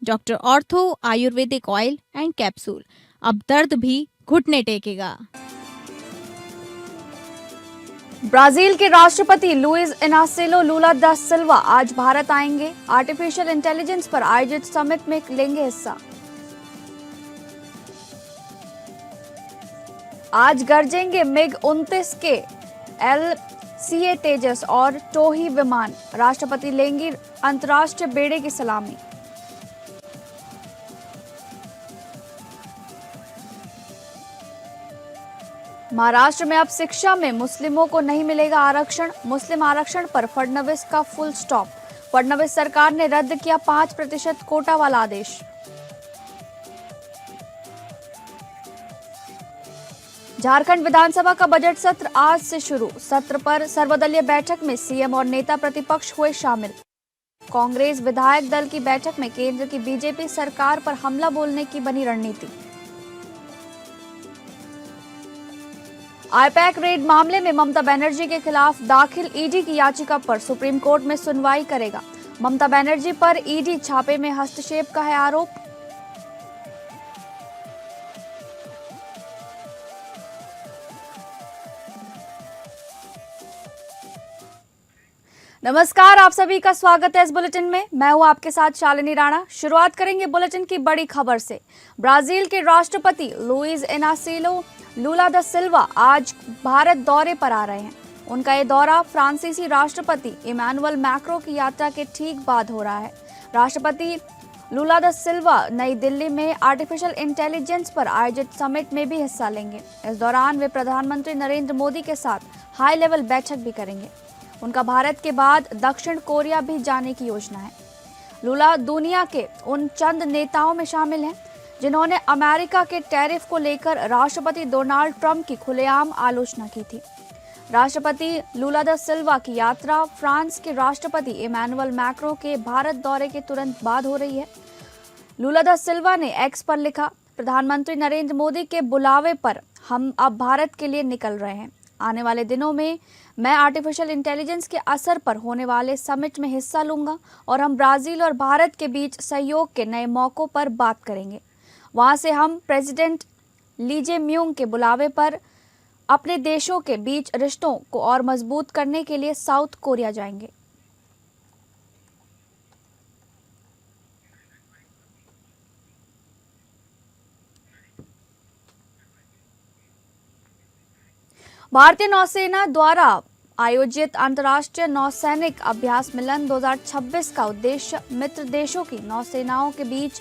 Doctor ortho Ayurvedic oil and capsule. अब दर्द भी घुटने टेकेगा। ब्राजील के राष्ट्रपति लुइस इनासियो लूला दा सिल्वा आज भारत आएंगे। आर्टिफिशियल इंटेलिजेंस पर आयोजित समिट में लेंगे हिस्सा। आज गरजेंगे मिग-29 के LCA तेजस और टोही विमान। राष्ट्रपति लेंगी अंतर्राष्ट्रीय बेड़े की सलामी। महाराष्ट्र में अब शिक्षा में मुस्लिमों को नहीं मिलेगा आरक्षण। मुस्लिम आरक्षण पर फडणवीस का फुल स्टॉप। फडणवीस सरकार ने रद्द किया 5% कोटा वाला आदेश। झारखंड विधानसभा का बजट सत्र आज से शुरू। सत्र पर सर्वदलीय बैठक में सीएम और नेता प्रतिपक्ष हुए शामिल। कांग्रेस विधायक दल की बैठक में केंद्र की बीजेपी सरकार पर हमला बोलने की बनी रणनीति। आईपैक रेड मामले में ममता बनर्जी के खिलाफ दाखिल ईडी की याचिका पर सुप्रीम कोर्ट में सुनवाई करेगा। ममता बनर्जी पर ईडी छापे में हस्तक्षेप का है आरोप। नमस्कार, आप सभी का स्वागत है इस बुलेटिन में। मैं हूं आपके साथ शालिनी राणा। शुरुआत करेंगे बुलेटिन की बड़ी खबर से। ब्राजील के राष्ट्रपति लुइस इनासियो लूला दा सिल्वा आज भारत दौरे पर आ रहे हैं। उनका ये दौरा फ्रांसीसी राष्ट्रपति इमैनुअल मैक्रों की यात्रा के ठीक बाद हो रहा है। राष्ट्रपति लूला दा सिल्वा नई दिल्ली में आर्टिफिशियल इंटेलिजेंस पर आयोजित समिट में भी हिस्सा लेंगे। इस दौरान वे प्रधानमंत्री नरेंद्र मोदी के साथ हाई लेवल बैठक भी करेंगे। उनका भारत के बाद दक्षिण कोरिया भी जाने की योजना है। लूला दुनिया के उन चंद नेताओं में शामिल हैं जिन्होंने अमेरिका के टैरिफ को लेकर राष्ट्रपति डोनाल्ड ट्रंप की खुलेआम आलोचना की थी। राष्ट्रपति लूला दा सिल्वा की यात्रा फ्रांस के राष्ट्रपति इमैनुअल मैक्रों के भारत दौरे के तुरंत बाद हो रही है। लूला दा सिल्वा ने एक्स पर लिखा, प्रधानमंत्री नरेंद्र मोदी के बुलावे पर हम अब भारत के लिए निकल रहे हैं। आने वाले दिनों में मैं आर्टिफिशियल इंटेलिजेंस के असर पर होने वाले समिट में हिस्सा लूंगा और हम ब्राजील और भारत के बीच सहयोग के नए मौकों पर बात करेंगे। वहां से हम प्रेसिडेंट ली जे-म्यूंग के बुलावे पर अपने देशों के बीच रिश्तों को और मजबूत करने के लिए साउथ कोरिया जाएंगे। भारतीय नौसेना द्वारा आयोजित अंतर्राष्ट्रीय नौसैनिक अभ्यास मिलन 2026 का उद्देश्य मित्र देशों की नौसेनाओं के बीच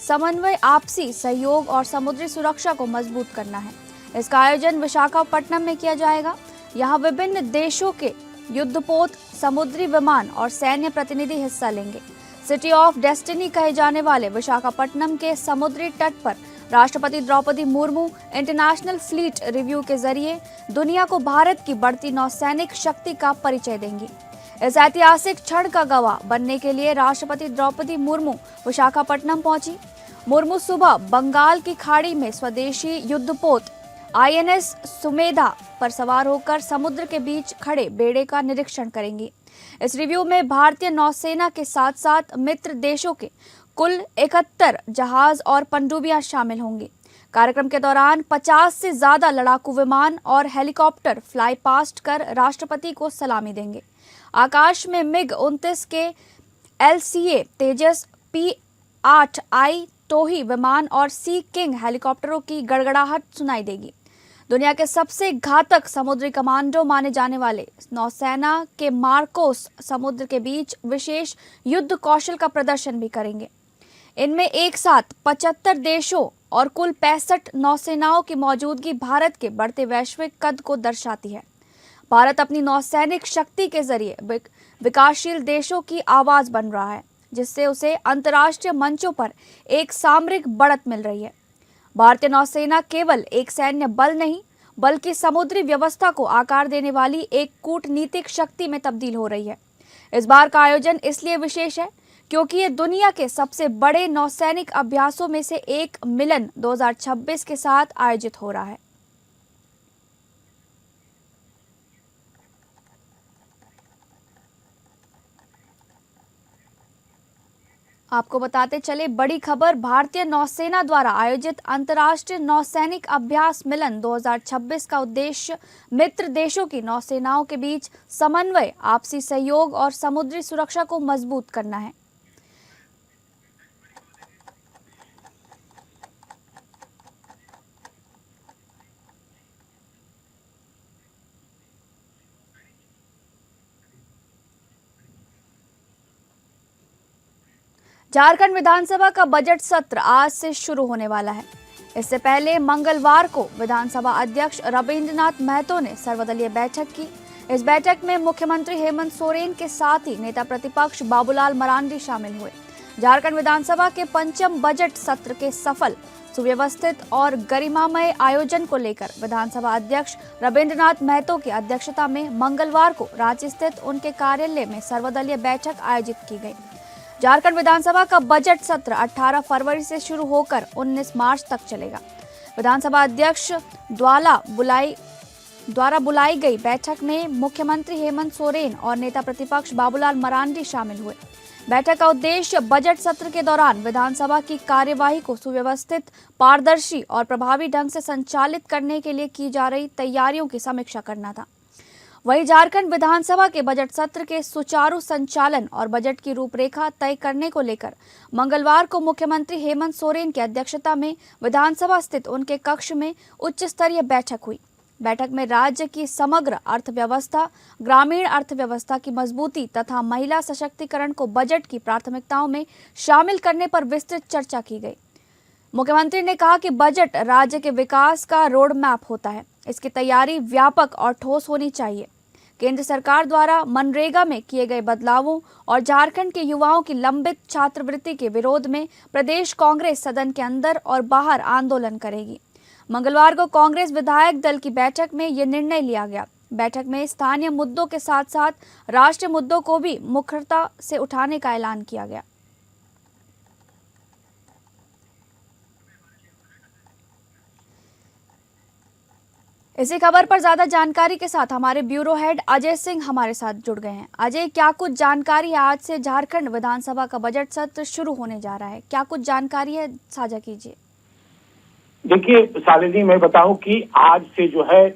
समन्वय, आपसी सहयोग और समुद्री सुरक्षा को मजबूत करना है। इसका आयोजन विशाखापट्टनम में किया जाएगा। यहाँ विभिन्न देशों के युद्धपोत, समुद्री विमान और सैन्य प्रतिनिधि हिस्सा लेंगे। सिटी ऑफ डेस्टिनी कहे जाने वाले विशाखापट्टनम के समुद्री तट पर राष्ट्रपति Droupadi Murmu international fleet review के जरिए दुनिया को भारत की बढ़ती नौसैनिक शक्ति का परिचय देंगी। इस ऐतिहासिक क्षण का गवाह बनने के लिए राष्ट्रपति द्रौपदी मुर्मू विशाखापट्टनम पहुंची। मुर्मू सुबह बंगाल की खाड़ी में स्वदेशी युद्धपोत INS सुमेधा पर सवार होकर समुद्र के बीच खड़े बेड़े का निरीक्षण करेंगी। इस रिव्यू में भारतीय नौसेना के साथ साथ मित्र देशों के कुल 71 जहाज और पनडुब्बियां शामिल होंगी। कार्यक्रम के दौरान 50 से ज्यादा लड़ाकू विमान और हेलीकॉप्टर फ्लाई पास्ट कर राष्ट्रपति को सलामी देंगे। आकाश में मिग-29 के LCA तेजस, P-8I टोही विमान और सी किंग हेलीकॉप्टरों की गड़गड़ाहट सुनाई देगी। दुनिया के सबसे घातक समुद्री कमांडो माने जाने वाले नौसेना के मार्कोस समुद्र के बीच विशेष युद्ध कौशल का प्रदर्शन भी करेंगे। इनमें एक साथ 75 देशों और कुल 65 नौसेनाओं की मौजूदगी भारत के बढ़ते वैश्विक कद को दर्शाती है। भारत अपनी नौसैनिक शक्ति के जरिए विकासशील देशों की आवाज बन रहा है, जिससे उसे अंतर्राष्ट्रीय मंचों पर एक सामरिक बढ़त मिल रही है। भारतीय नौसेना केवल एक सैन्य बल नहीं, बल्कि समुद्री व्यवस्था को आकार देने वाली एक कूटनीतिक शक्ति में तब्दील हो रही है। इस बार का आयोजन इसलिए विशेष है क्योंकि ये दुनिया के सबसे बड़े नौसैनिक अभ्यासों में से एक मिलन 2026 के साथ आयोजित हो रहा है। आपको बताते चले बड़ी खबर, भारतीय नौसेना द्वारा आयोजित अंतर्राष्ट्रीय नौसैनिक अभ्यास मिलन 2026 का उद्देश्य मित्र देशों की नौसेनाओं के बीच समन्वय, आपसी सहयोग और समुद्री सुरक्षा को मजबूत करना है। झारखंड विधानसभा का बजट सत्र आज से शुरू होने वाला है। इससे पहले मंगलवार को विधानसभा अध्यक्ष रविंद्रनाथ महतो ने सर्वदलीय बैठक की। इस बैठक में मुख्यमंत्री हेमंत सोरेन के साथ ही नेता प्रतिपक्ष बाबूलाल मरांडी शामिल हुए। झारखंड विधानसभा के पंचम बजट सत्र के सफल, सुव्यवस्थित और गरिमामय आयोजन को लेकर विधानसभा अध्यक्ष रविंद्रनाथ महतो की अध्यक्षता में मंगलवार को रांची स्थित उनके कार्यालय में सर्वदलीय बैठक आयोजित की गई। झारखंड विधानसभा का बजट सत्र 18 फरवरी से शुरू होकर 19 मार्च तक चलेगा। विधानसभा अध्यक्ष द्वारा बुलाई गई बैठक में मुख्यमंत्री हेमंत सोरेन और नेता प्रतिपक्ष बाबूलाल मरांडी शामिल हुए। बैठक का उद्देश्य बजट सत्र के दौरान विधानसभा की कार्यवाही को सुव्यवस्थित, पारदर्शी और प्रभावी ढंग से संचालित करने के लिए की जा रही तैयारियों की समीक्षा करना था। वहीं झारखंड विधानसभा के बजट सत्र के सुचारू संचालन और बजट की रूपरेखा तय करने को लेकर मंगलवार को मुख्यमंत्री हेमंत सोरेन की अध्यक्षता में विधानसभा स्थित उनके कक्ष में उच्च स्तरीय बैठक हुई। बैठक में राज्य की समग्र अर्थव्यवस्था, ग्रामीण अर्थव्यवस्था की मजबूती तथा महिला सशक्तिकरण को बजट की प्राथमिकताओं में शामिल करने पर विस्तृत चर्चा की गई। मुख्यमंत्री ने कहा कि बजट राज्य के विकास का रोड मैप होता है। इसकी तैयारी व्यापक और ठोस होनी चाहिए। केंद्र सरकार द्वारा मनरेगा में किए गए बदलावों और झारखंड के युवाओं की लंबित छात्रवृत्ति के विरोध में प्रदेश कांग्रेस सदन के अंदर और बाहर आंदोलन करेगी। मंगलवार को कांग्रेस विधायक दल की बैठक में यह निर्णय लिया गया। बैठक में स्थानीय मुद्दों के साथ साथ राष्ट्रीय मुद्दों को भी मुखरता से उठाने का ऐलान किया गया। इसी खबर पर ज्यादा जानकारी के साथ हमारे ब्यूरो हेड अजय सिंह हमारे साथ जुड़ गए हैं। अजय, क्या कुछ जानकारी है? आज से झारखंड विधानसभा का बजट सत्र शुरू होने जा रहा है, क्या कुछ जानकारी है, साझा कीजिए। देखिए शालिनी, मैं बताऊं कि आज से जो है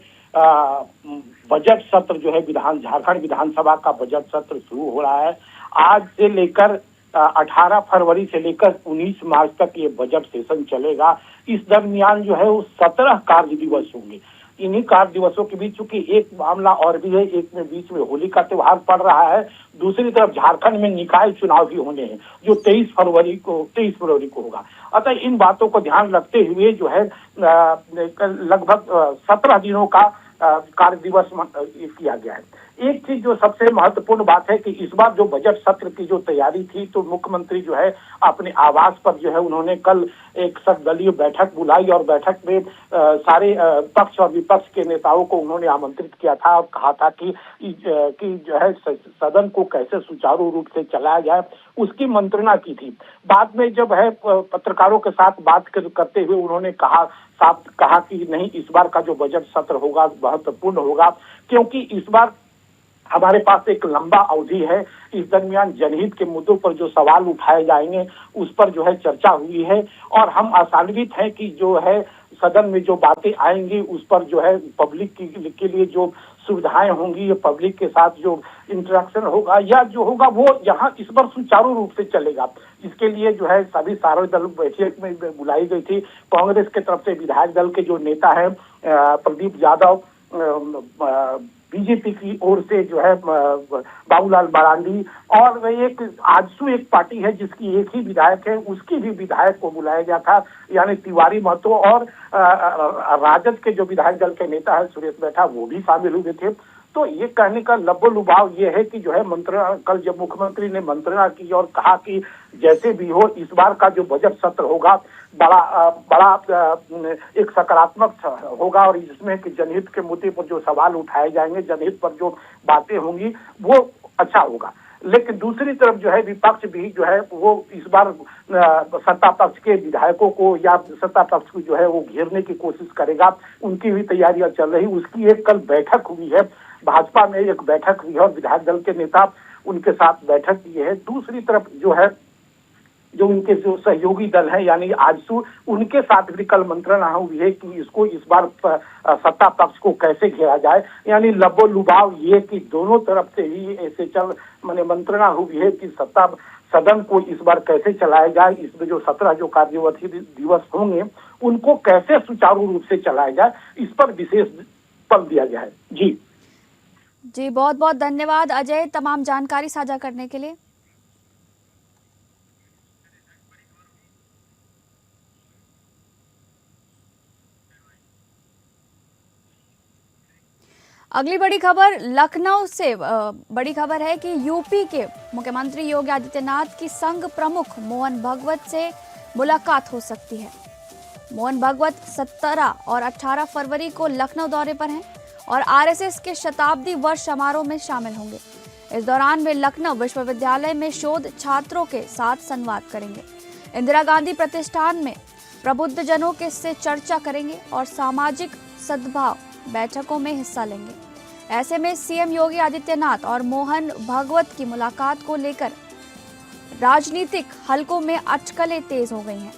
बजट सत्र जो है झारखंड विधानसभा का बजट सत्र शुरू हो रहा है। आज से लेकर 18 फरवरी से लेकर 19 मार्च तक ये बजट सेशन चलेगा। इस दरमियान जो है वो 17 कार्य दिवस होंगे। इन्हीं कार्य दिवसों के बीच चूंकि एक मामला और भी है, एक में बीच में होली का त्योहार पड़ रहा है, दूसरी तरफ झारखंड में निकाय चुनाव भी होने हैं जो 23 फरवरी को होगा। अतः इन बातों को ध्यान रखते हुए जो है लगभग 17 दिनों का कार्य दिवस किया गया है। एक चीज जो सबसे महत्वपूर्ण बात है कि इस बार जो बजट सत्र की जो तैयारी थी, तो मुख्यमंत्री जो है अपने आवास पर जो है उन्होंने कल एक सर्वदलीय बैठक बुलाई और बैठक में सारे पक्ष और विपक्ष के नेताओं को उन्होंने आमंत्रित किया था और कहा था कि जो है सदन को कैसे सुचारू रूप से चलाया जाए, उसकी मंत्रणा की थी। बाद में जब है पत्रकारों के साथ बात करते हुए उन्होंने साफ कहा कि नहीं, इस बार का जो बजट सत्र होगा महत्वपूर्ण होगा, क्योंकि इस बार हमारे पास एक लंबा अवधि है। इस दरमियान जनहित के मुद्दों पर जो सवाल उठाए जाएंगे उस पर जो है चर्चा हुई है और हम आशान्वित हैं कि जो है सदन में जो बातें आएंगी उस पर जो है पब्लिक के लिए जो सुविधाएं होंगी, पब्लिक के साथ जो इंटरेक्शन होगा या जो होगा वो यहाँ इस बार सुचारू रूप से चलेगा। इसके लिए जो है सभी सारे दल बैठक में बुलाई गई थी। कांग्रेस के तरफ से विधायक दल के जो नेता है प्रदीप यादव, बीजेपी की ओर से जो है बाबूलाल मरांडी और एक आजसू एक पार्टी है जिसकी एक ही विधायक है, उसकी भी विधायक को बुलाया गया था, यानी तिवारी महतो, और राजद के जो विधायक दल के नेता है सुरेश बैठा, वो भी शामिल हुए थे। तो ये कहने का लुभाव ये है कि जो है मंत्रणा, कल जब मुख्यमंत्री ने मंत्रणा की और कहा कि जैसे भी हो इस बार का जो बजट सत्र होगा बड़ा एक सकारात्मक होगा और इसमें कि जनहित के मुद्दे पर जो सवाल उठाए जाएंगे, जनहित पर जो बातें होंगी वो अच्छा होगा। लेकिन दूसरी तरफ जो है विपक्ष भी जो है वो इस बार सत्ता पक्ष के विधायकों को या सत्ता पक्ष को जो है वो घेरने की कोशिश करेगा। उनकी भी तैयारियां चल रही। उसकी एक कल बैठक हुई है, भाजपा में एक बैठक हुई है और विधायक दल के नेता उनके साथ बैठक की है। दूसरी तरफ जो है जो उनके जो सहयोगी दल है यानी आजसू, उनके साथ भी कल मंत्रणा हुई है कि इसको इस बार सत्ता पक्ष को कैसे घेरा जाए। यानी लबो लुभाव ये कि दोनों तरफ से ही ऐसे माने मंत्रणा हुई है कि सदन को इस बार कैसे चलाया जाए, इसमें जो 17 जो कार्यवही दिवस होंगे उनको कैसे सुचारू रूप से चलाया जाए, इस पर विशेष बल दिया गया है। जी बहुत बहुत धन्यवाद अजय तमाम जानकारी साझा करने के लिए। अगली बड़ी खबर लखनऊ से बड़ी खबर है कि यूपी के मुख्यमंत्री योगी आदित्यनाथ की संघ प्रमुख मोहन भागवत से मुलाकात हो सकती है। मोहन भागवत 17 और 18 फरवरी को लखनऊ दौरे पर हैं और आरएसएस के शताब्दी वर्ष समारोह में शामिल होंगे। इस दौरान वे लखनऊ विश्वविद्यालय में शोध छात्रों के साथ संवाद करेंगे। इंदिरा गांधी प्रतिष्ठान में प्रबुद्धजनों के से चर्चा करेंगे और सामाजिक सद्भाव बैठकों में हिस्सा लेंगे। ऐसे में सीएम योगी आदित्यनाथ और मोहन भागवत की मुलाकात को लेकर राजनीतिक हलकों में अटकलें तेज हो गई हैं।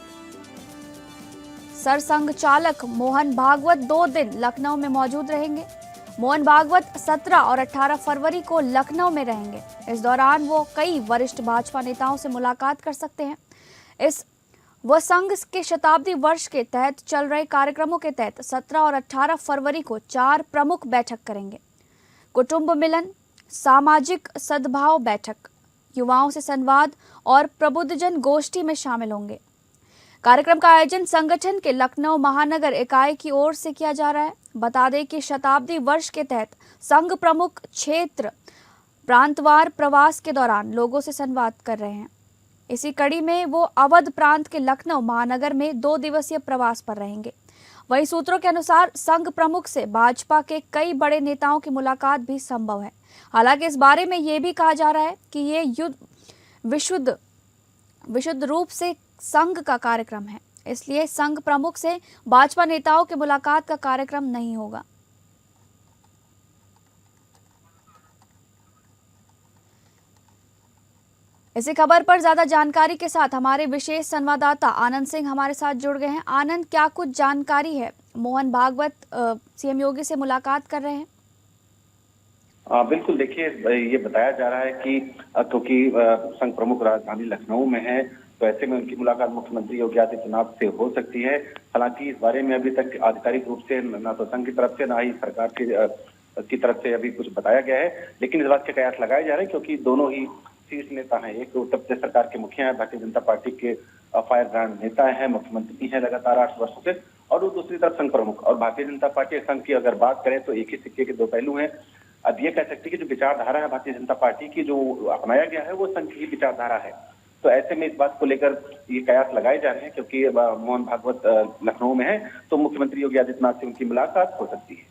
सरसंघ चालक मोहन भागवत 2 दिन लखनऊ में मौजूद रहेंगे। मोहन भागवत 17 और 18 फरवरी को लखनऊ में रहेंगे। इस दौरान वो कई वरिष्ठ भाजपा नेताओं से मुलाकात कर सकते हैं। वह संघ के शताब्दी वर्ष के तहत चल रहे कार्यक्रमों के तहत 17 और 18 फरवरी को 4 प्रमुख बैठक करेंगे। कुटुंब मिलन, सामाजिक सद्भाव बैठक, युवाओं से संवाद और प्रबुद्धजन गोष्ठी में शामिल होंगे। कार्यक्रम का आयोजन संगठन के लखनऊ महानगर इकाई की ओर से किया जा रहा है। बता दें कि शताब्दी वर्ष के तहत संघ प्रमुख क्षेत्र प्रांतवार प्रवास के दौरान लोगों से संवाद कर रहे हैं। इसी कड़ी में वो अवध प्रांत के लखनऊ महानगर में 2 दिवसीय प्रवास पर रहेंगे। वहीं सूत्रों के अनुसार संघ प्रमुख से भाजपा के कई बड़े नेताओं की मुलाकात भी संभव है। हालांकि इस बारे में ये भी कहा जा रहा है कि ये विशुद्ध रूप से संघ का कार्यक्रम है, इसलिए संघ प्रमुख से भाजपा नेताओं की मुलाकात का कार्यक्रम नहीं होगा। इसी खबर पर ज्यादा जानकारी के साथ हमारे विशेष संवाददाता आनंद सिंह हमारे साथ जुड़ गए हैं। आनंद, क्या कुछ जानकारी है? मोहन भागवत सीएम योगी से मुलाकात कर रहे हैं? बिल्कुल, देखिए ये बताया जा रहा है कि क्योंकि संघ प्रमुख राजधानी लखनऊ में है तो ऐसे में उनकी मुलाकात मुख्यमंत्री योगी आदित्यनाथ से हो सकती है। हालांकि इस बारे में अभी तक आधिकारिक रूप से ना तो संघ की तरफ से ना ही सरकार की तरफ से अभी कुछ बताया गया है, लेकिन इस बात के कयास लगाए जा रहे हैं क्योंकि दोनों ही शीर्ष नेता हैं। एक उत्तर प्रदेश सरकार के मुखिया है, भारतीय जनता पार्टी के फायर ब्रांड नेता है, मुख्यमंत्री हैं लगातार 8 वर्षों से, और दूसरी तरफ संघ प्रमुख। और भारतीय जनता पार्टी संघ की अगर बात करें तो एक ही सिक्के के 2 पहलू हैं। अब ये कह सकते हैं कि जो विचारधारा है भारतीय जनता पार्टी की जो अपनाया गया है वो संघ की विचारधारा है। तो ऐसे में इस बात को लेकर ये कयास लगाए जा रहे हैं क्योंकि मोहन भागवत लखनऊ में है तो मुख्यमंत्री योगी आदित्यनाथ से उनकी मुलाकात हो सकती है।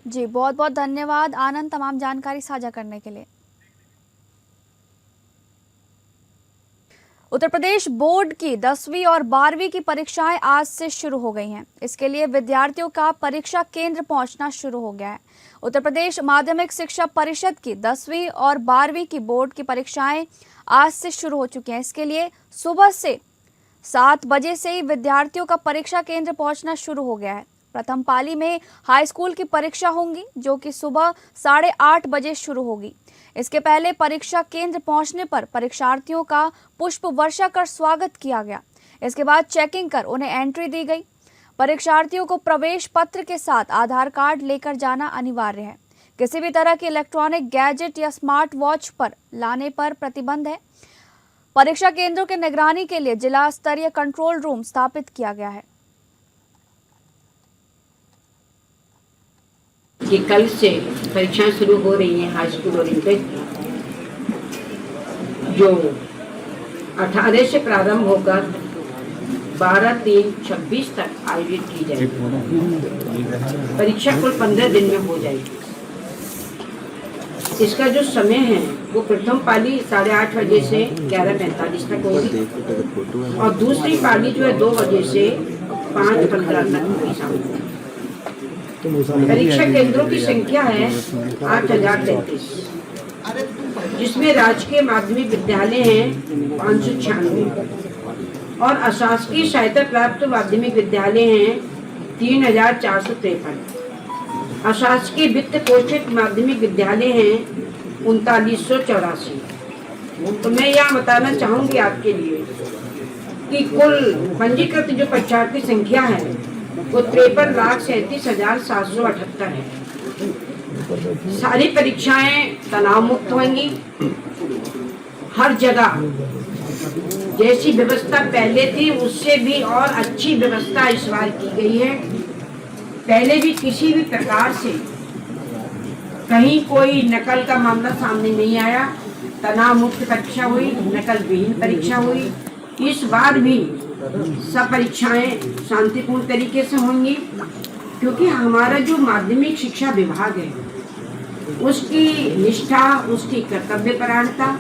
जी बहुत बहुत धन्यवाद आनंद तमाम जानकारी साझा करने के लिए। उत्तर प्रदेश बोर्ड की 10वीं और 12वीं की परीक्षाएं आज से शुरू हो गई हैं। इसके लिए विद्यार्थियों का परीक्षा केंद्र पहुंचना शुरू हो गया है। उत्तर प्रदेश माध्यमिक शिक्षा परिषद की 10वीं और 12वीं की बोर्ड की परीक्षाएं आज से शुरू हो चुकी हैं। इसके लिए सुबह से 7 बजे से ही विद्यार्थियों का परीक्षा केंद्र पहुंचना शुरू हो गया है। प्रथम पाली में हाई स्कूल की परीक्षा होंगी जो कि सुबह 8:30 बजे शुरू होगी। इसके पहले परीक्षा केंद्र पहुंचने पर परीक्षार्थियों का पुष्प वर्षा कर स्वागत किया गया। इसके बाद चेकिंग कर उन्हें एंट्री दी गई। परीक्षार्थियों को प्रवेश पत्र के साथ आधार कार्ड लेकर जाना अनिवार्य है। किसी भी तरह के इलेक्ट्रॉनिक गैजेट या स्मार्ट वॉच पर लाने पर प्रतिबंध है। परीक्षा केंद्रों के निगरानी के लिए जिला स्तरीय कंट्रोल रूम स्थापित किया गया है। कि कल से परीक्षाएं शुरू हो रही हैं हाई स्कूल और इंटर, जो 18 से प्रारंभ होकर 12/3/26 तक आयोजित की जाएगी। परीक्षा कुल 15 दिन में हो जाएगी। इसका जो समय है वो प्रथम पाली 8:30 बजे से 11:45 तक होगी और दूसरी पाली जो है 2 बजे से 5:15 तक होगी शाम को। परीक्षा केंद्रों की संख्या है 8033, जिसमें राजकीय माध्यमिक विद्यालय हैं 596, और अशासकीय सहायता प्राप्त माध्यमिक विद्यालय हैं 3453। अशासकीय वित्त पोषित माध्यमिक विद्यालय हैं 3984। तो मैं यहाँ बताना चाहूंगी आपके लिए कि कुल पंजीकृत जो परीक्षार्थी संख्या है वो 53,37,778 है। सारी परीक्षाएं तनाव मुक्त होंगी। हर जगह जैसी व्यवस्था पहले थी उससे भी और अच्छी व्यवस्था इस बार की गई है। पहले भी किसी भी प्रकार से कहीं कोई नकल का मामला सामने नहीं आया। तनाव मुक्त परीक्षा हुई, नकल विहीन परीक्षा हुई। इस बार भी सब परीक्षाएं शांतिपूर्ण तरीके से होंगी, क्योंकि हमारा जो माध्यमिक शिक्षा विभाग है उसकी निष्ठा, उसकी कर्तव्यपरायणता,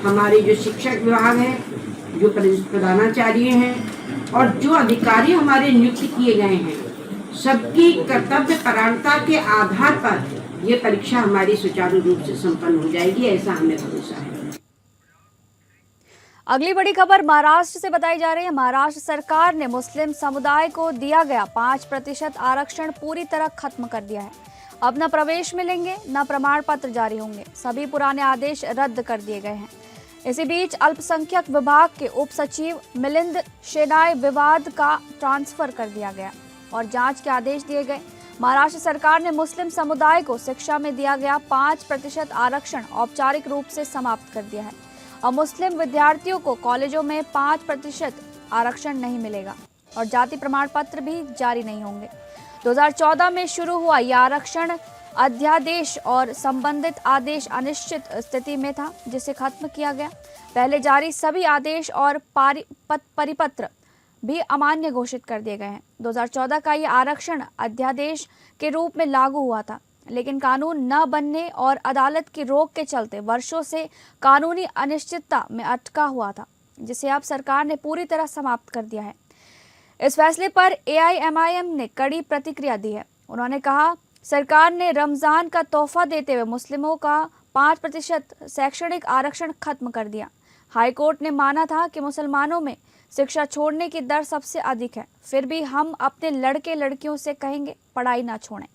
हमारे जो शिक्षक विभाग है, जो प्रधानाचार्य हैं और जो अधिकारी हमारे नियुक्त किए गए हैं, सबकी कर्तव्यपरायणता के आधार पर ये परीक्षा हमारी सुचारू रूप से संपन्न हो जाएगी, ऐसा हमें भरोसा है। अगली बड़ी खबर महाराष्ट्र से बताई जा रही है। महाराष्ट्र सरकार ने मुस्लिम समुदाय को दिया गया 5% आरक्षण पूरी तरह खत्म कर दिया है। अब न प्रवेश मिलेंगे न प्रमाण पत्र जारी होंगे। सभी पुराने आदेश रद्द कर दिए गए हैं। इसी बीच अल्पसंख्यक विभाग के उप सचिव मिलिंद शेनाय विवाद का ट्रांसफर कर दिया गया और जांच के आदेश दिए गए। महाराष्ट्र सरकार ने मुस्लिम समुदाय को शिक्षा में दिया गया 5% आरक्षण औपचारिक रूप से समाप्त कर दिया है। अब मुस्लिम विद्यार्थियों को कॉलेजों में 5% आरक्षण नहीं मिलेगा और जाति प्रमाण पत्र भी जारी नहीं होंगे। 2014 में शुरू हुआ यह आरक्षण अध्यादेश और संबंधित आदेश अनिश्चित स्थिति में था, जिसे खत्म किया गया। पहले जारी सभी आदेश और परिपत्र भी अमान्य घोषित कर दिए गए हैं। 2014 का यह आरक्षण अध्यादेश के रूप में लागू हुआ था, लेकिन कानून न बनने और अदालत की रोक के चलते वर्षों से कानूनी अनिश्चितता में अटका हुआ था, जिसे अब सरकार ने पूरी तरह समाप्त कर दिया है। इस फैसले पर AIMIM ने कड़ी प्रतिक्रिया दी है। उन्होंने कहा, सरकार ने रमजान का तोहफा देते हुए मुस्लिमों का 5% शैक्षणिक आरक्षण खत्म कर दिया। हाईकोर्ट ने माना था कि मुसलमानों में शिक्षा छोड़ने की दर सबसे अधिक है, फिर भी हम अपने लड़के लड़कियों से कहेंगे पढ़ाई ना छोड़ें।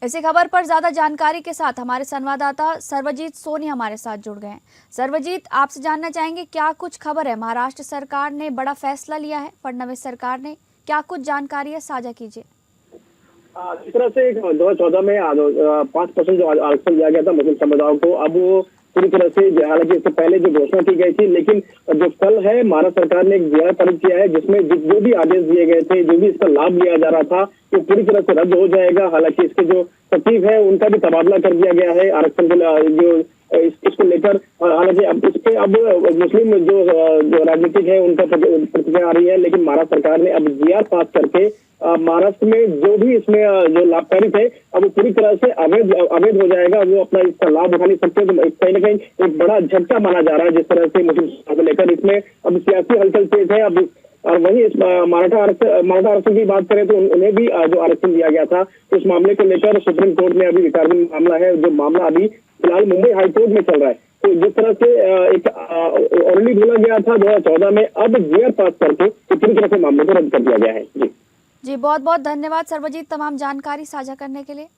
इसी खबर पर ज्यादा जानकारी के साथ हमारे संवाददाता सर्वजीत सोनी हमारे साथ जुड़ गए हैं। सर्वजीत, आपसे जानना चाहेंगे क्या कुछ खबर है? महाराष्ट्र सरकार ने बड़ा फैसला लिया है, फडणवीस सरकार ने, क्या कुछ जानकारी है, साझा कीजिए। जिस तरह से 2014 में 5% जो आरक्षण दिया गया था मुस्लिम समुदायों को, अब वो पूरी तरह से, हालांकि इससे पहले जो घोषणा की गई थी, लेकिन जो कल है महाराष्ट्र सरकार ने एक बयान पारित किया है जिसमें जो भी आदेश दिए गए थे, जो भी इसका लाभ लिया जा रहा था, वो पूरी तरह से रद्द हो जाएगा। हालांकि इसके जो सचिव है उनका भी तबादला कर दिया गया है आरक्षण को जो इसको लेकर। हालांकि अब इस पे अब मुस्लिम जो राजनीतिक है उनका प्रतिक्रिया आ रही है, लेकिन महाराष्ट्र सरकार ने अब GR पास करके महाराष्ट्र में जो भी इसमें जो लाभकारी थे, अब वो पूरी तरह से अवैध हो जाएगा, वो अपना इसका लाभ उठा नहीं सकते। तो कहीं ना कहीं एक बड़ा झटका माना जा रहा है जिस तरह से मुस्लिम को लेकर। इसमें अब सियासी हलचल तेज है। अब और वहीं इस मराठा आरक्षण की बात करें तो उन्हें भी जो आरक्षण दिया गया था, उस मामले को लेकर सुप्रीम कोर्ट में अभी विचाराधीन मामला है, जो मामला अभी फिलहाल मुंबई हाईकोर्ट में चल रहा है। तो जिस तरह से एक ऑलरेडी बोला गया था 2014 में, अब GR पास करके पूरी तरह से मामले को रद्द कर दिया गया है। जी बहुत बहुत धन्यवाद सर्वजीत, तमाम जानकारी साझा करने के लिए।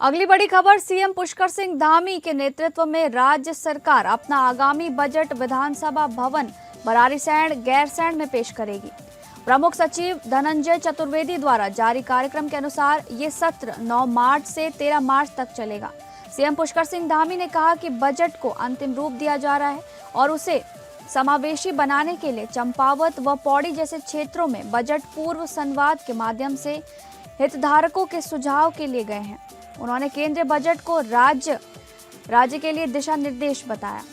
अगली बड़ी खबर, सीएम पुष्कर सिंह धामी के नेतृत्व में राज्य सरकार अपना आगामी बजट विधानसभा भवन बरारीसैंण गैरसैंण में पेश करेगी। प्रमुख सचिव धनंजय चतुर्वेदी द्वारा जारी कार्यक्रम के अनुसार ये सत्र 9 मार्च से 13 मार्च तक चलेगा। सीएम पुष्कर सिंह धामी ने कहा कि बजट को अंतिम रूप दिया जा रहा है और उसे समावेशी बनाने के लिए चंपावत व पौड़ी जैसे क्षेत्रों में बजट पूर्व संवाद के माध्यम से हितधारकों के सुझाव के लिए गए हैं। उन्होंने केंद्रीय बजट को राज्य के लिए दिशा निर्देश बताया।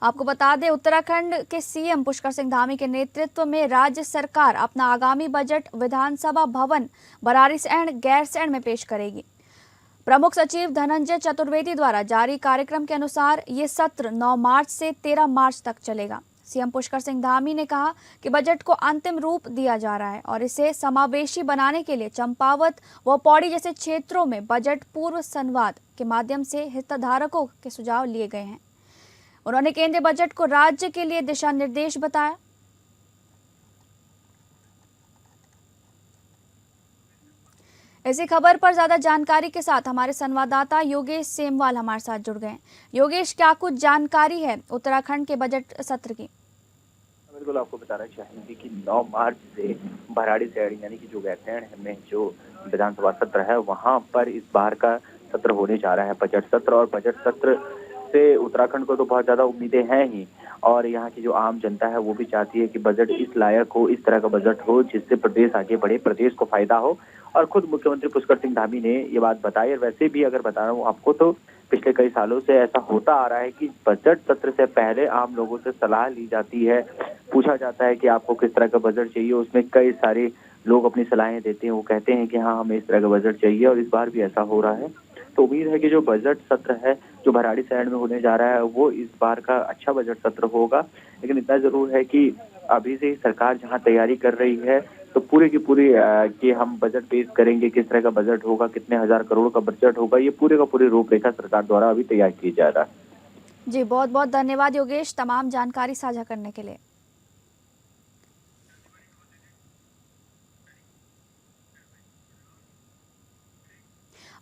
आपको बता दें, उत्तराखंड के सीएम पुष्कर सिंह धामी के नेतृत्व में राज्य सरकार अपना आगामी बजट विधानसभा भवन बरारीसैंण गैरसैंण में पेश करेगी। प्रमुख सचिव धनंजय चतुर्वेदी द्वारा जारी कार्यक्रम के अनुसार ये सत्र 9 मार्च से 13 मार्च तक चलेगा। सीएम पुष्कर सिंह धामी ने कहा कि बजट को अंतिम रूप दिया जा रहा है और इसे समावेशी बनाने के लिए चंपावत व पौड़ी जैसे क्षेत्रों में बजट पूर्व संवाद के माध्यम से हितधारकों के सुझाव लिए गए हैं। उन्होंने केंद्रीय बजट को राज्य के लिए दिशा निर्देश बताया। इसी खबर पर ज्यादा जानकारी के साथ हमारे संवाददाता योगेश सेमवाल हमारे साथ जुड़ गए हैं। योगेश, क्या कुछ जानकारी है उत्तराखंड के बजट सत्र की? बिल्कुल, आपको बताना चाहेंगे कि 9 मार्च से भराड़ीसैंण यानी कि जो गैरसैंण में जो विधानसभा सत्र है वहां पर इस बार का सत्र होने जा रहा है, बजट सत्र। और बजट सत्र से उत्तराखंड को तो बहुत ज्यादा उम्मीदें हैं ही, और यहाँ की जो आम जनता है वो भी चाहती है कि बजट इस लायक हो, इस तरह का बजट हो जिससे प्रदेश आगे बढ़े, प्रदेश को फायदा हो। और खुद मुख्यमंत्री पुष्कर सिंह धामी ने ये बात बताई। और वैसे भी अगर बता रहा हूँ आपको तो पिछले कई सालों से ऐसा होता आ रहा है कि बजट सत्र से पहले आम लोगों से सलाह ली जाती है, पूछा जाता है कि आपको किस तरह का बजट चाहिए। उसमें कई सारे लोग अपनी सलाहें देते हैं, वो कहते हैं कि हाँ हमें इस तरह का बजट चाहिए, और इस बार भी ऐसा हो रहा है। तो उम्मीद है कि जो बजट सत्र है जो भराड़ीसैंण में होने जा रहा है वो इस बार का अच्छा बजट सत्र होगा। लेकिन इतना जरूर है कि अभी से सरकार जहां तैयारी कर रही है तो पूरी की पूरी कि हम बजट पेश करेंगे, किस तरह का बजट होगा, कितने हजार करोड़ का बजट होगा, ये पूरे का पूरी रूपरेखा सरकार द्वारा अभी तैयार की जा रहा है। जी, बहुत बहुत धन्यवाद योगेश तमाम जानकारी साझा करने के लिए।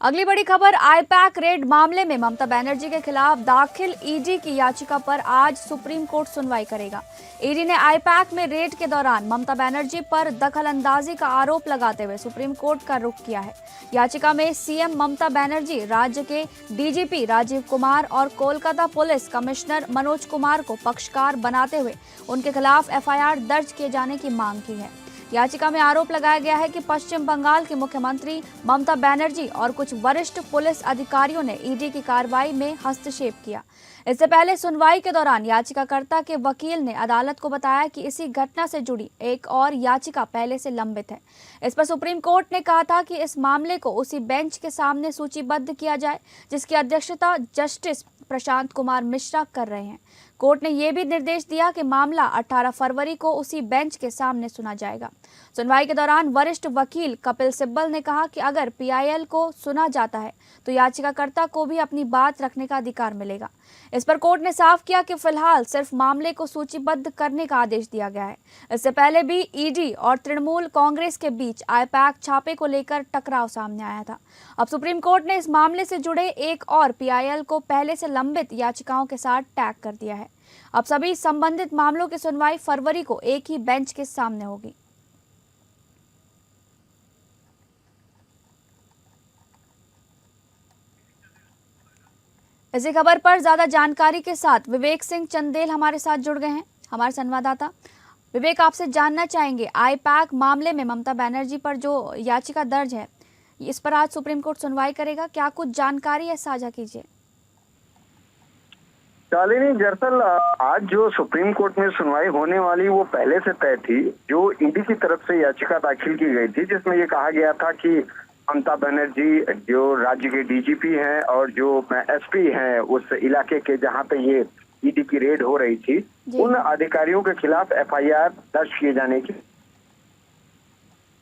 अगली बड़ी खबर, आईपैक रेड मामले में ममता बनर्जी के खिलाफ दाखिल ईडी की याचिका पर आज सुप्रीम कोर्ट सुनवाई करेगा। ईडी ने आईपैक में रेड के दौरान ममता बनर्जी पर दखलंदाजी का आरोप लगाते हुए सुप्रीम कोर्ट का रुख किया है। याचिका में सीएम ममता बनर्जी, राज्य के डीजीपी राजीव कुमार और कोलकाता पुलिस कमिश्नर मनोज कुमार को पक्षकार बनाते हुए उनके खिलाफ एफआईआर दर्ज किए जाने की मांग की है। याचिका में आरोप लगाया गया है कि पश्चिम बंगाल की मुख्यमंत्री ममता बनर्जी और कुछ वरिष्ठ पुलिस अधिकारियों ने ईडी की कार्रवाई में हस्तक्षेप किया। इससे पहले सुनवाई के दौरान याचिकाकर्ता के वकील ने अदालत को बताया कि इसी घटना से जुड़ी एक और याचिका पहले से लंबित है। इस पर सुप्रीम कोर्ट ने कहा था कि इस मामले को उसी बेंच के सामने सूचीबद्ध किया जाए जिसकी अध्यक्षता जस्टिस प्रशांत कुमार मिश्रा कर रहे हैं। कोर्ट ने यह भी निर्देश दिया कि मामला 18 फरवरी को उसी बेंच के सामने सुना जाएगा। सुनवाई के दौरान वरिष्ठ वकील कपिल सिब्बल ने कहा कि अगर पीआईएल को सुना जाता है तो याचिकाकर्ता को भी अपनी बात रखने का अधिकार मिलेगा। इस पर कोर्ट ने साफ किया कि फिलहाल सिर्फ मामले को सूचीबद्ध करने का आदेश दिया गया है। इससे पहले भी ईडी और तृणमूल कांग्रेस के बीच आईपैक छापे को लेकर टकराव सामने आया था। अब सुप्रीम कोर्ट ने इस मामले से जुड़े एक और पीआईएल को पहले से लंबित याचिकाओं के साथ टैग कर दिया है। अब सभी संबंधित मामलों की सुनवाई फरवरी को एक ही बेंच के सामने होगी। इसी खबर पर ज्यादा जानकारी के साथ विवेक सिंह चंदेल हमारे साथ जुड़ गए हैं, हमारे संवाददाता। विवेक, आपसे जानना चाहेंगे आईपैक मामले में ममता बनर्जी पर जो याचिका दर्ज है इस पर आज सुप्रीम कोर्ट सुनवाई करेगा, क्या कुछ जानकारी है, साझा कीजिए। शालिनी, दरअसल आज जो सुप्रीम कोर्ट में सुनवाई होने वाली वो पहले से तय थी। जो ईडी की तरफ से याचिका दाखिल की गई थी जिसमें ये कहा गया था कि ममता बनर्जी जो राज्य के डीजीपी हैं और जो एसपी हैं उस इलाके के जहां पे ये ईडी की रेड हो रही थी, उन अधिकारियों के खिलाफ एफआईआर दर्ज किए जाने की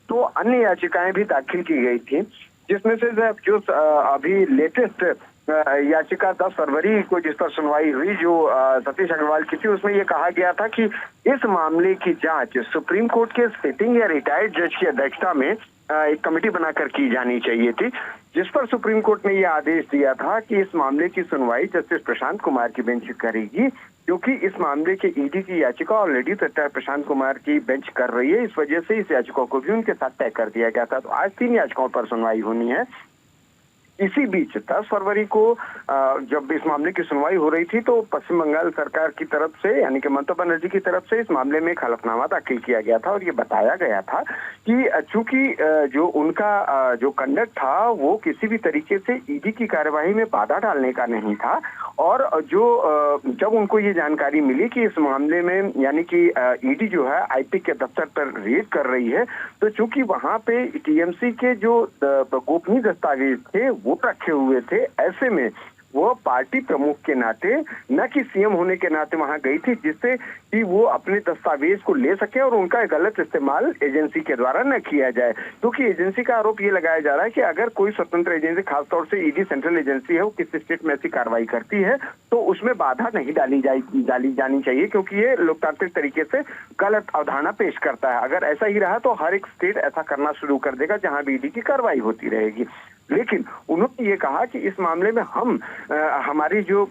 तो अन्य याचिकाएं भी दाखिल की गई थी, जिसमें से जो अभी लेटेस्ट याचिका 10 फरवरी को जिस पर सुनवाई हुई जो सतीश अग्रवाल की थी, उसमें यह कहा गया था कि इस मामले की जांच सुप्रीम कोर्ट के सिटिंग या रिटायर्ड जज की अध्यक्षता में एक कमेटी बनाकर की जानी चाहिए थी, जिस पर सुप्रीम कोर्ट ने यह आदेश दिया था कि इस मामले की सुनवाई जस्टिस प्रशांत कुमार की बेंच करेगी, क्योंकि इस मामले के ईडी की याचिका ऑलरेडी प्रशांत कुमार की बेंच कर रही है। इस वजह से इस याचिका को भी उनके साथ तय कर दिया गया था। तो आज 3 याचिकाओं पर सुनवाई होनी है। इसी बीच 10 फरवरी को जब इस मामले की सुनवाई हो रही थी तो पश्चिम बंगाल सरकार की तरफ से यानी कि ममता बनर्जी की तरफ से इस मामले में एक हलफनामा दाखिल किया गया था और ये बताया गया था कि चूंकि जो उनका जो कंडक्ट था वो किसी भी तरीके से ईडी की कार्यवाही में बाधा डालने का नहीं था, और जो जब उनको ये जानकारी मिली कि इस मामले में यानी कि ईडी जो है आईपी के दफ्तर पर रेड कर रही है, तो चूंकि वहां पे टीएमसी के जो गोपनीय दस्तावेज थे वो रखे हुए थे, ऐसे में वो पार्टी प्रमुख के नाते, न कि सीएम होने के नाते वहां गई थी, जिससे कि वो अपने दस्तावेज को ले सके और उनका गलत इस्तेमाल एजेंसी के द्वारा न किया जाए। क्योंकि एजेंसी का आरोप ये लगाया जा रहा है कि अगर कोई स्वतंत्र एजेंसी, खासतौर से ईडी सेंट्रल एजेंसी है, वो किसी स्टेट में ऐसी कार्रवाई करती है तो उसमें बाधा नहीं डाली जानी चाहिए, क्योंकि ये लोकतांत्रिक तरीके से गलत अवधारणा पेश करता है। अगर ऐसा ही रहा तो हर एक स्टेट ऐसा करना शुरू कर देगा जहां भी ईडी की कार्रवाई होती रहेगी। लेकिन उन्होंने ये कहा कि इस मामले में हमारी जो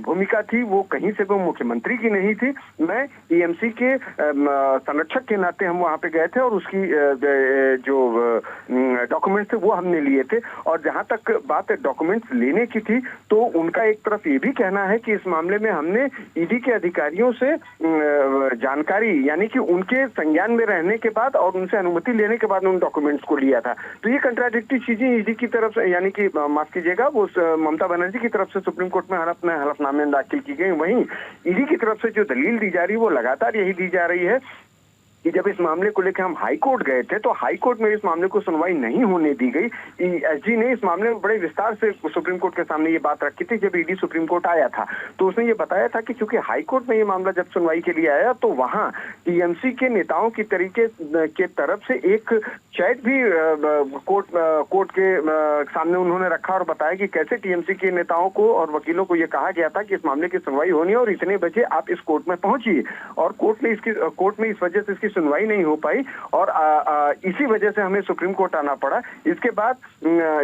भूमिका थी वो कहीं से भी मुख्यमंत्री की नहीं थी। मैं टीएमसी के संरक्षक के नाते हम वहां पे गए थे और उसकी जो डॉक्यूमेंट्स थे वो हमने लिए थे। और जहां तक बात डॉक्यूमेंट्स लेने की थी तो उनका एक तरफ ये भी कहना है कि इस मामले में हमने ईडी के अधिकारियों से जानकारी, यानी कि उनके संज्ञान में रहने के बाद और उनसे अनुमति लेने के बाद उन डॉक्यूमेंट्स को लिया था। तो ये कंट्राडिक्टरी चीजें ईडी की तरफ से, यानी कि माफ कीजिएगा, वो ममता बनर्जी की तरफ से सुप्रीम कोर्ट में हलफनामे दाखिल की गई। वहीं ईडी की तरफ से जो दलील दी जा रही है वो लगातार यही दी जा रही है कि जब इस मामले को लेकर हम हाई कोर्ट गए थे तो हाई कोर्ट में इस मामले को सुनवाई नहीं होने दी गई। एसजी ने इस मामले में बड़े विस्तार से सुप्रीम कोर्ट के सामने ये बात रखी थी। जब ईडी सुप्रीम कोर्ट आया था तो उसने ये बताया था कि चूंकि हाई कोर्ट में ये मामला जब सुनवाई के लिए आया तो वहां टीएमसी के नेताओं की तरीके के तरफ से एक चैट भी कोर्ट के सामने उन्होंने रखा और बताया कि कैसे टीएमसी के नेताओं को और वकीलों को ये कहा गया था कि इस मामले की सुनवाई होनी है और इतने बजे आप इस कोर्ट में पहुंचिए, और कोर्ट में इस वजह से इसकी सुनवाई नहीं हो पाई और इसी वजह से हमें सुप्रीम कोर्ट आना पड़ा। इसके बाद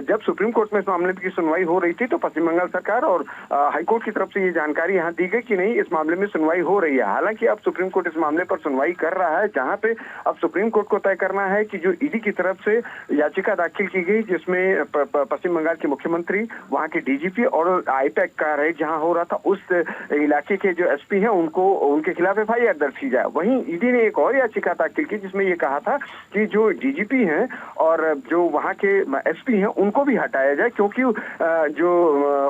जब सुप्रीम कोर्ट में इस मामले की सुनवाई हो रही थी तो पश्चिम बंगाल सरकार और हाईकोर्ट की तरफ से ये जानकारी यहाँ दी गई कि नहीं, इस मामले में सुनवाई हो रही है। हालांकि अब सुप्रीम कोर्ट इस मामले पर सुनवाई कर रहा है, जहाँ पे अब सुप्रीम कोर्ट को तय करना है कि जो ईडी की तरफ से याचिका दाखिल की गई जिसमें पश्चिम बंगाल के मुख्यमंत्री, वहाँ के डीजीपी और आईपैक का रेड जहाँ हो रहा था उस इलाके के जो एसपी हैं उनके खिलाफ एफआईआर दर्ज की जाए। वहीं ईडी ने एक और याचिका दाखिल की जिसमें ये कहा था कि जो डीजीपी हैं और जो वहाँ के एसपी हैं उनको भी हटाया जाए, क्योंकि जो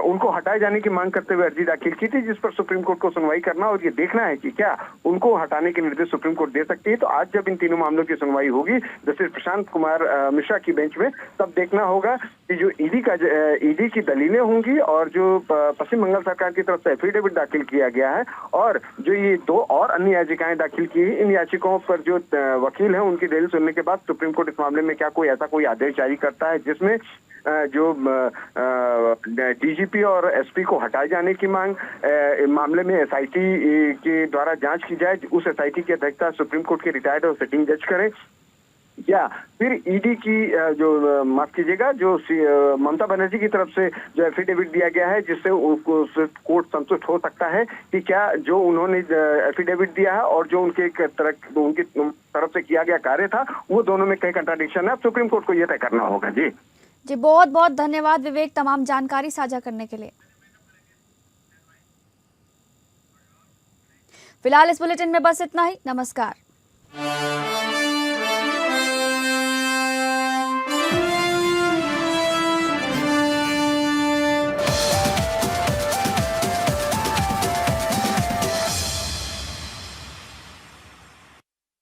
उनको हटाए जाने की मांग करते हुए अर्जी दाखिल की थी जिस पर सुप्रीम कोर्ट को सुनवाई करना और ये देखना है कि क्या उनको हटाने के निर्देश सुप्रीम कोर्ट दे सकती है। तो आज जब इन तीनों मामलों की सुनवाई होगी जस्टिस प्रशांत कुमार मिश्रा की बेंच में, तब देखना होगा कि जो ईडी की दलीलें होंगी और जो पश्चिम बंगाल सरकार की तरफ से एफिडेविट दाखिल किया गया है और जो ये दो और अन्य याचिकाएं दाखिल की, इन याचिकाओं पर जो वकील हैं उनकी दलील सुनने के बाद सुप्रीम कोर्ट इस मामले में क्या कोई आदेश जारी करता है जिसमें जो डीजीपी और एसपी को हटाए जाने की मांग, मामले में एसआईटी के द्वारा जांच की जाए, उस एसआईटी की अध्यक्षता सुप्रीम कोर्ट के रिटायर्ड और सिटिंग जज करें, या फिर ईडी की जो माफ कीजिएगा जो ममता बनर्जी की तरफ से जो एफिडेविट दिया गया है जिससे कोर्ट संतुष्ट हो सकता है कि क्या जो उन्होंने एफिडेविट दिया है और जो उनकी तरफ से किया गया कार्य था वो दोनों में कहीं कंट्राडिक्शन है। अब सुप्रीम कोर्ट को यह तय करना होगा। जी बहुत बहुत धन्यवाद विवेक तमाम जानकारी साझा करने के लिए। फिलहाल इस बुलेटिन में बस इतना ही। नमस्कार।